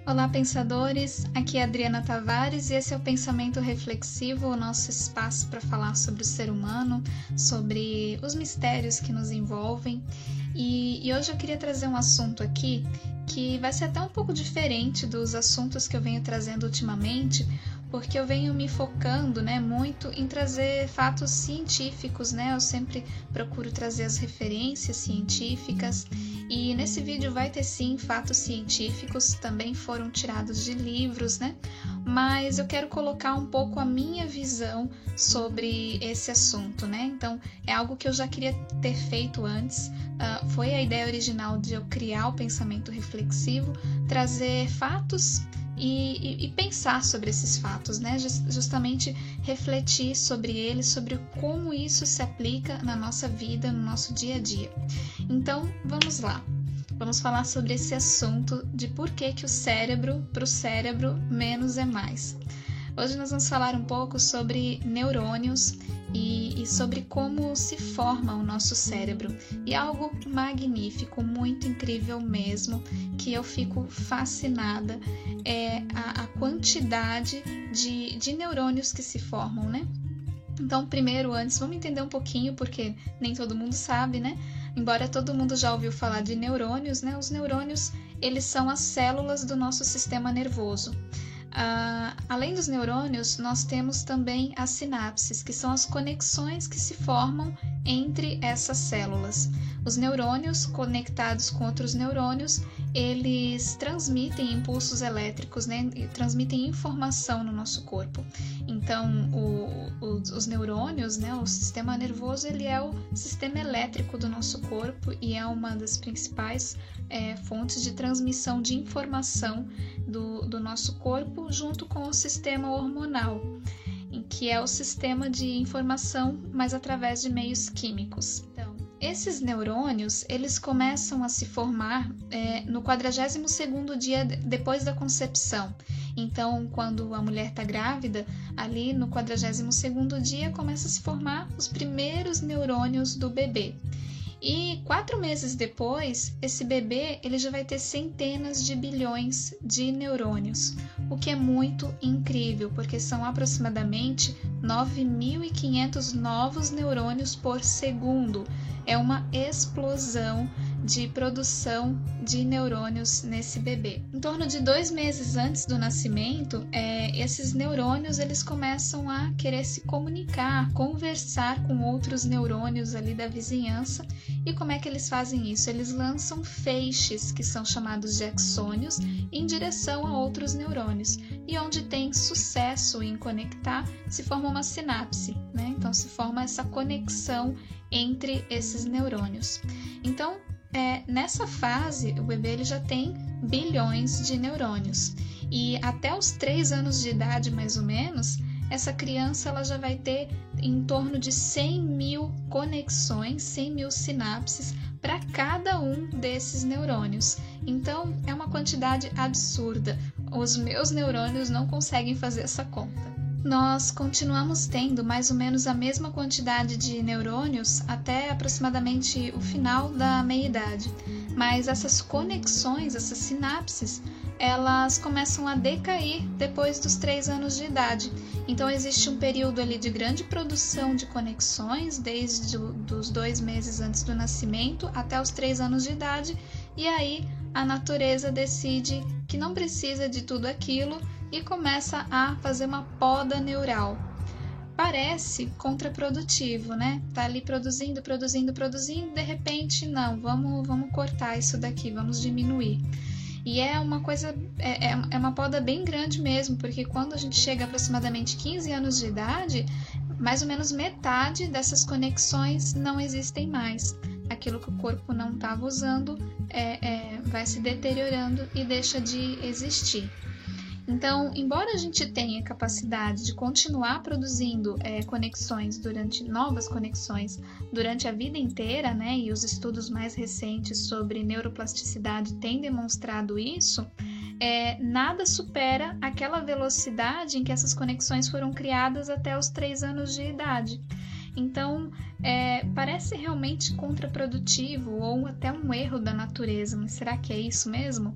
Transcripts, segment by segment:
Olá, pensadores! Aqui é Adriana Tavares e esse é o Pensamento Reflexivo, o nosso espaço para falar sobre o ser humano, sobre os mistérios que nos envolvem. E hoje eu queria trazer um assunto aqui que vai ser até um pouco diferente dos assuntos que eu venho trazendo ultimamente, porque eu venho me focando, muito em trazer fatos científicos, Eu sempre procuro trazer as referências científicas e nesse vídeo vai ter sim fatos científicos, também foram tirados de livros, Mas eu quero colocar um pouco a minha visão sobre esse assunto, Então é algo que eu já queria ter feito antes, foi a ideia original de eu criar o pensamento reflexivo, trazer fatos e pensar sobre esses fatos, Justamente refletir sobre eles, sobre como isso se aplica na nossa vida, no nosso dia a dia. Então, vamos lá. Vamos falar sobre esse assunto de por que para o cérebro, menos é mais. Hoje nós vamos falar um pouco sobre neurônios e sobre como se forma o nosso cérebro. E algo magnífico, muito incrível mesmo, que eu fico fascinada, é a quantidade de neurônios que se formam, Então, primeiro, antes, vamos entender um pouquinho, porque nem todo mundo sabe, Embora todo mundo já ouviu falar de neurônios, Os neurônios, eles são as células do nosso sistema nervoso. Além dos neurônios, nós temos também as sinapses, que são as conexões que se formam entre essas células. Os neurônios conectados com outros neurônios, eles transmitem impulsos elétricos, e transmitem informação no nosso corpo. Então, os neurônios, o sistema nervoso, ele é o sistema elétrico do nosso corpo e é uma das principais fontes de transmissão de informação do nosso corpo junto com o sistema hormonal, que é o sistema de informação, mas através de meios químicos. Então, esses neurônios, eles começam a se formar no 42º dia depois da concepção. Então, quando a mulher está grávida, ali no 42º dia começa a se formar os primeiros neurônios do bebê. E 4 meses depois, esse bebê ele já vai ter centenas de bilhões de neurônios, o que é muito incrível, porque são aproximadamente 9.500 novos neurônios por segundo. É uma explosão de produção de neurônios nesse bebê. Em torno de 2 meses antes do nascimento, esses neurônios eles começam a querer se comunicar, conversar com outros neurônios ali da vizinhança. E como é que eles fazem isso? Eles lançam feixes, que são chamados de axônios, em direção a outros neurônios. E onde tem sucesso em conectar, se forma uma sinapse, Então se forma essa conexão entre esses neurônios. Então, nessa fase, o bebê ele já tem bilhões de neurônios. E até os 3 anos de idade, mais ou menos, essa criança ela já vai ter em torno de 100 mil conexões, 100 mil sinapses para cada um desses neurônios. Então, é uma quantidade absurda. Os meus neurônios não conseguem fazer essa conta. Nós continuamos tendo mais ou menos a mesma quantidade de neurônios até aproximadamente o final da meia-idade. Mas essas conexões, essas sinapses, elas começam a decair depois dos 3 anos de idade. Então existe um período ali de grande produção de conexões, desde os 2 meses antes do nascimento até os 3 anos de idade, e aí a natureza decide que não precisa de tudo aquilo e começa a fazer uma poda neural. Parece contraprodutivo, Tá ali produzindo, de repente, não, vamos cortar isso daqui, vamos diminuir. E é uma coisa, é uma poda bem grande mesmo, porque quando a gente chega a aproximadamente 15 anos de idade, mais ou menos metade dessas conexões não existem mais. Aquilo que o corpo não estava usando vai se deteriorando e deixa de existir. Então, embora a gente tenha capacidade de continuar produzindo novas conexões durante a vida inteira, e os estudos mais recentes sobre neuroplasticidade têm demonstrado isso, nada supera aquela velocidade em que essas conexões foram criadas até os 3 anos de idade. Então, parece realmente contraprodutivo ou até um erro da natureza, mas será que é isso mesmo?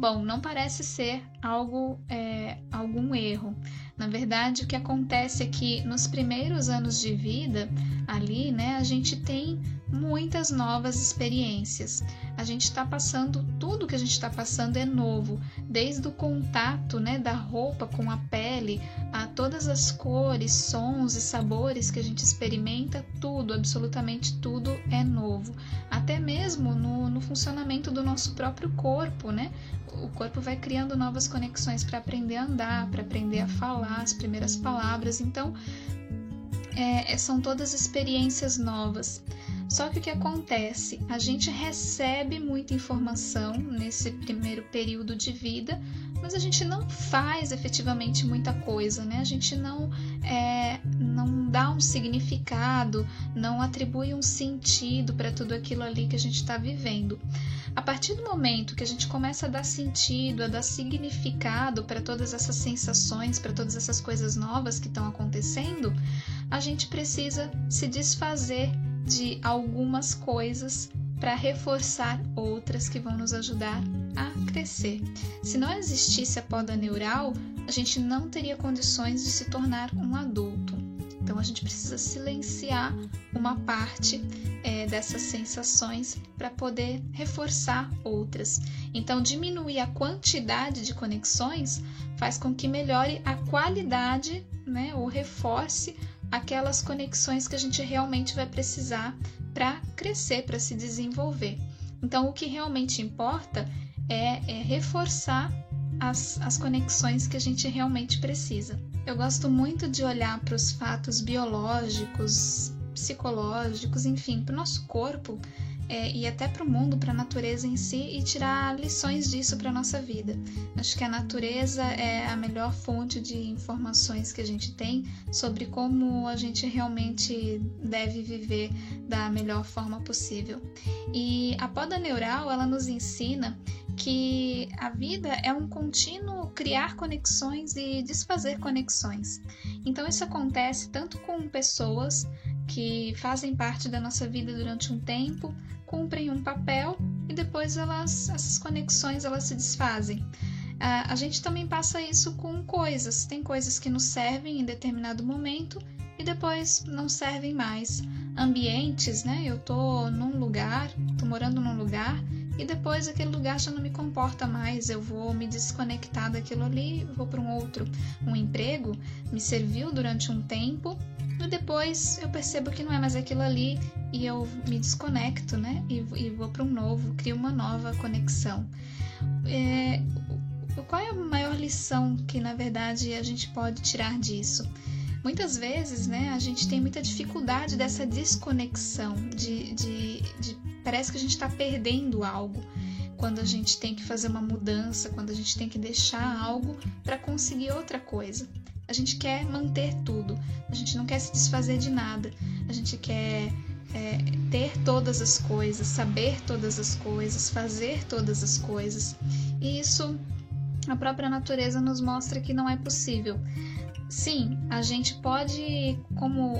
Bom, não parece ser algum erro. Na verdade, o que acontece é que nos primeiros anos de vida, ali, né, a gente tem muitas novas experiências. A gente está passando, tudo que a gente está passando é novo, desde o contato, né, da roupa com a pele, a todas as cores, sons e sabores que a gente experimenta, tudo, absolutamente tudo é novo. Até mesmo no funcionamento do nosso próprio corpo, né? O corpo vai criando novas conexões para aprender a andar, para aprender a falar as primeiras palavras. Então, são todas experiências novas. Só que o que acontece? A gente recebe muita informação nesse primeiro período de vida, mas a gente não faz efetivamente muita coisa, né? A gente não dá um significado, não atribui um sentido para tudo aquilo ali que a gente está vivendo. A partir do momento que a gente começa a dar sentido, a dar significado para todas essas sensações, para todas essas coisas novas que estão acontecendo, a gente precisa se desfazer de algumas coisas para reforçar outras que vão nos ajudar a crescer. Se não existisse a poda neural, a gente não teria condições de se tornar um adulto. Então a gente precisa silenciar uma parte dessas sensações para poder reforçar outras. Então diminuir a quantidade de conexões faz com que melhore a qualidade, né, ou reforce aquelas conexões que a gente realmente vai precisar para crescer, para se desenvolver. Então o que realmente importa é reforçar as conexões que a gente realmente precisa. Eu gosto muito de olhar para os fatos biológicos, psicológicos, enfim, para o nosso corpo e até para o mundo, para a natureza em si, e tirar lições disso para a nossa vida. Acho que a natureza é a melhor fonte de informações que a gente tem sobre como a gente realmente deve viver da melhor forma possível. E a poda neural, ela nos ensina que a vida é um contínuo criar conexões e desfazer conexões. Então isso acontece tanto com pessoas que fazem parte da nossa vida durante um tempo, cumprem um papel e depois essas conexões elas se desfazem. A gente também passa isso com coisas. Tem coisas que nos servem em determinado momento e depois não servem mais. Ambientes, né? Eu tô morando num lugar e depois aquele lugar já não me comporta mais, eu vou me desconectar daquilo ali, vou para um outro. Um emprego me serviu durante um tempo e depois eu percebo que não é mais aquilo ali e eu me desconecto, né? E vou para um novo, crio uma nova conexão. Qual é a maior lição que, na verdade, a gente pode tirar disso? Muitas vezes, né, a gente tem muita dificuldade dessa desconexão, parece que a gente está perdendo algo quando a gente tem que fazer uma mudança, quando a gente tem que deixar algo para conseguir outra coisa. A gente quer manter tudo, a gente não quer se desfazer de nada, a gente quer ter todas as coisas, saber todas as coisas, fazer todas as coisas. E isso a própria natureza nos mostra que não é possível. Sim, a gente pode, como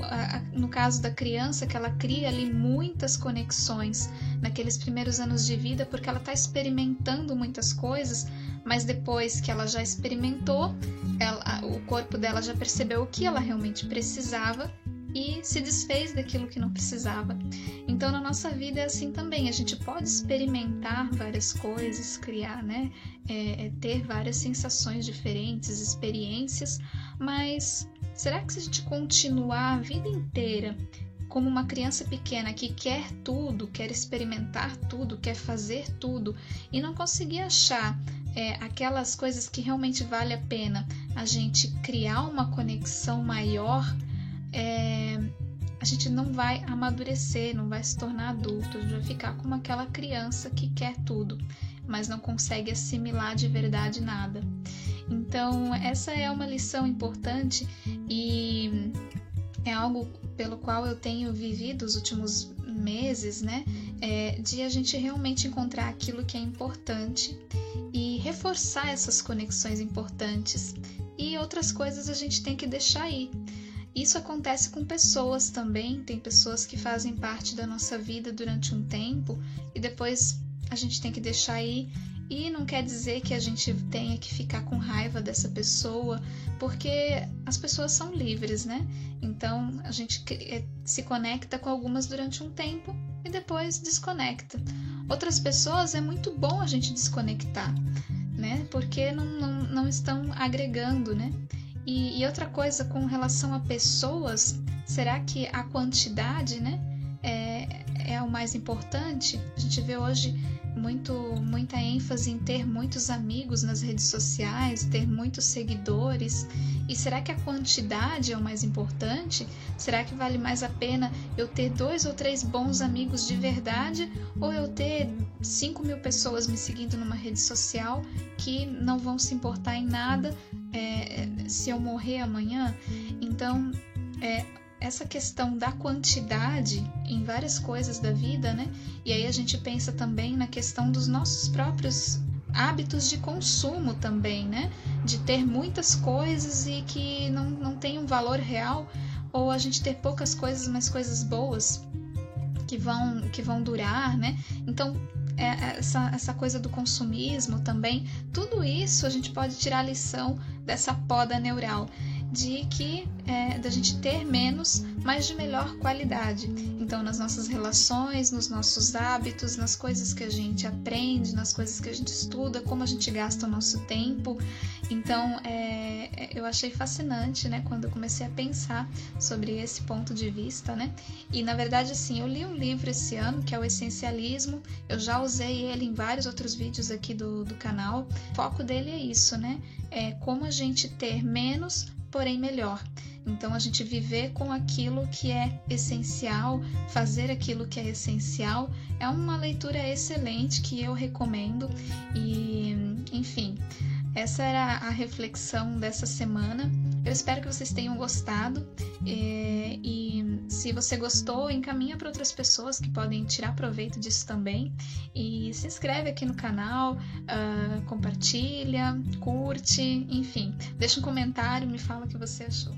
no caso da criança, que ela cria ali muitas conexões naqueles primeiros anos de vida, porque ela está experimentando muitas coisas, mas depois que ela já experimentou, o corpo dela já percebeu o que ela realmente precisava e se desfez daquilo que não precisava. Então, na nossa vida é assim também. A gente pode experimentar várias coisas, criar, né? Ter várias sensações diferentes, experiências, mas será que se a gente continuar a vida inteira como uma criança pequena que quer tudo, quer experimentar tudo, quer fazer tudo e não conseguir achar aquelas coisas que realmente vale a pena a gente criar uma conexão maior, a gente não vai amadurecer, não vai se tornar adulto, a gente vai ficar como aquela criança que quer tudo, mas não consegue assimilar de verdade nada. Então, essa é uma lição importante e é algo pelo qual eu tenho vivido os últimos meses, né? De a gente realmente encontrar aquilo que é importante e reforçar essas conexões importantes. E outras coisas a gente tem que deixar ir. Isso acontece com pessoas também. Tem pessoas que fazem parte da nossa vida durante um tempo e depois a gente tem que deixar ir. E não quer dizer que a gente tenha que ficar com raiva dessa pessoa, porque as pessoas são livres, né? Então a gente se conecta com algumas durante um tempo e depois desconecta. Outras pessoas é muito bom a gente desconectar, né? Porque não estão agregando, né? E outra coisa com relação a pessoas, será que a quantidade, né, é o mais importante? A gente vê hoje muita ênfase em ter muitos amigos nas redes sociais, ter muitos seguidores. E será que a quantidade é o mais importante? Será que vale mais a pena eu ter 2 ou 3 bons amigos de verdade, ou eu ter 5.000 pessoas me seguindo numa rede social que não vão se importar em nada se eu morrer amanhã? Então, essa questão da quantidade em várias coisas da vida, né? E aí a gente pensa também na questão dos nossos próprios hábitos de consumo também, né? De ter muitas coisas e que não tem um valor real, ou a gente ter poucas coisas, mas coisas boas que vão durar, né? Então, essa coisa do consumismo também, tudo isso a gente pode tirar a lição dessa poda neural, de que da gente ter menos, mas de melhor qualidade. Então, nas nossas relações, nos nossos hábitos, nas coisas que a gente aprende, nas coisas que a gente estuda, como a gente gasta o nosso tempo. Então, eu achei fascinante, né, quando eu comecei a pensar sobre esse ponto de vista, né? E, na verdade, assim, eu li um livro esse ano, que é o Essencialismo. Eu já usei ele em vários outros vídeos aqui do canal. O foco dele é isso, né? É como a gente ter menos, porém melhor. Então, a gente viver com aquilo que é essencial, fazer aquilo que é essencial, é uma leitura excelente que eu recomendo. E, enfim, essa era a reflexão dessa semana. Eu espero que vocês tenham gostado. E se você gostou, encaminha para outras pessoas que podem tirar proveito disso também. E se inscreve aqui no canal, compartilha, curte, enfim. Deixa um comentário, me fala o que você achou.